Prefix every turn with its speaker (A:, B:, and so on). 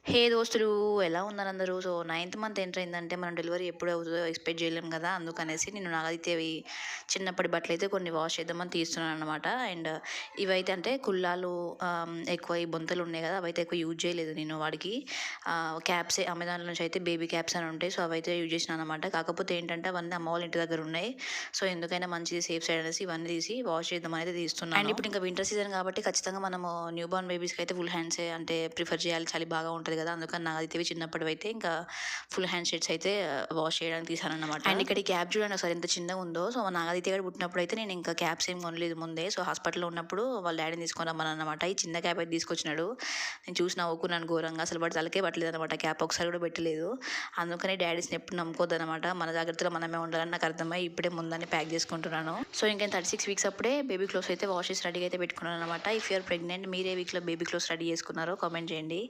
A: హే దోస్తులు, ఎలా ఉన్నారు అందరూ? సో, నైన్త్ మంత్ ఎంటర్ అయిందంటే మనం డెలివరీ ఎప్పుడు అవుతుందో ఎక్స్పెక్ట్ చేయలేం కదా! అందుకనేసి నేను నాగైతేవి చిన్నప్పటి బట్టలైతే కొన్ని వాష్ చేద్దామని తీస్తున్నాననమాట. అండ్ ఇవైతే అంటే కుల్లాలు ఎక్కువ ఈ బొంతలు ఉన్నాయి కదా! అవైతే ఎక్కువ యూజ్ చేయలేదు నేను వాడికి. క్యాప్సే అమెజాన్ నుంచి అయితే బేబీ క్యాప్స్ అని ఉంటాయి. సో, అవైతే యూజ్ చేసినాననమాట. కాకపోతే ఏంటంటే అవన్నీ అమ్మ వాళ్ళ ఇంటి దగ్గర ఉన్నాయి. సో, ఎందుకైనా మంచిది సేఫ్ సైడ్ అనేసి ఇవన్నీ తీసి వాష్ చేద్దామని అయితే తీస్తున్నాను. అండ్ ఇప్పుడు ఇంకా వింటర్ సీజన్ కాబట్టి ఖచ్చితంగా మనము న్యూ బార్న్ బేబీస్కి అయితే ఫుల్ హ్యాండ్సే అంటే ప్రిఫర్ చేయాలి. చలి బాగా ఉంటుంది కదా! అందుకని నాగైతే చిన్నప్పటివైతే ఇంకా ఫుల్ హ్యాండ్ షర్ట్స్ అయితే వాష్ చేయడానికి తీసానన్నమాట. అండ్ ఇక్కడ ఈ క్యాప్ చూడండి ఒకసారి ఎంత చిన్నగా ఉందో. సో, నాగైతే కూడా పుట్టినప్పుడు అయితే నేను ఇంకా క్యాప్స్ ఏం కొనలేదు ముందే. సో, హాస్పిటల్‌లో ఉన్నప్పుడు వాళ్ళ డాడీని తీసుకొని రమ్మన్నానన్నమాట. ఈ చిన్న క్యాప్ అయితే తీసుకొచ్చినాడు. నేను చూసి నవ్వుకున్నాను ఘోరంగా. అసలు వాడి తలకే పట్టలేదన్నమాట క్యాప్. ఒకసారి కూడా పెట్టలేదు. అందుకని డాడీస్‌ని ఎప్పుడు నమ్ముకోవద్దన్నమాట. మన జాగ్రత్తలో మనమే ఉండాలని నాకు అర్థమై ఇప్పుడే ముందని ప్యాక్ చేసుకుంటున్నాను. సో, ఇంకా 36 వీక్స్ అప్పుడే బేబీ క్లోత్స్ అయితే వాష్ చేసి రెడీగా అయితే పెట్టుకున్నాను అనమాట. ఇఫ్ యూ ఆర్ ప్రెగ్నెంట్, మీరు ఏ వీక్‌లో బేబీ క్లోత్స్ రెడీ చేసుకున్నారో కామెంట్ చేయండి.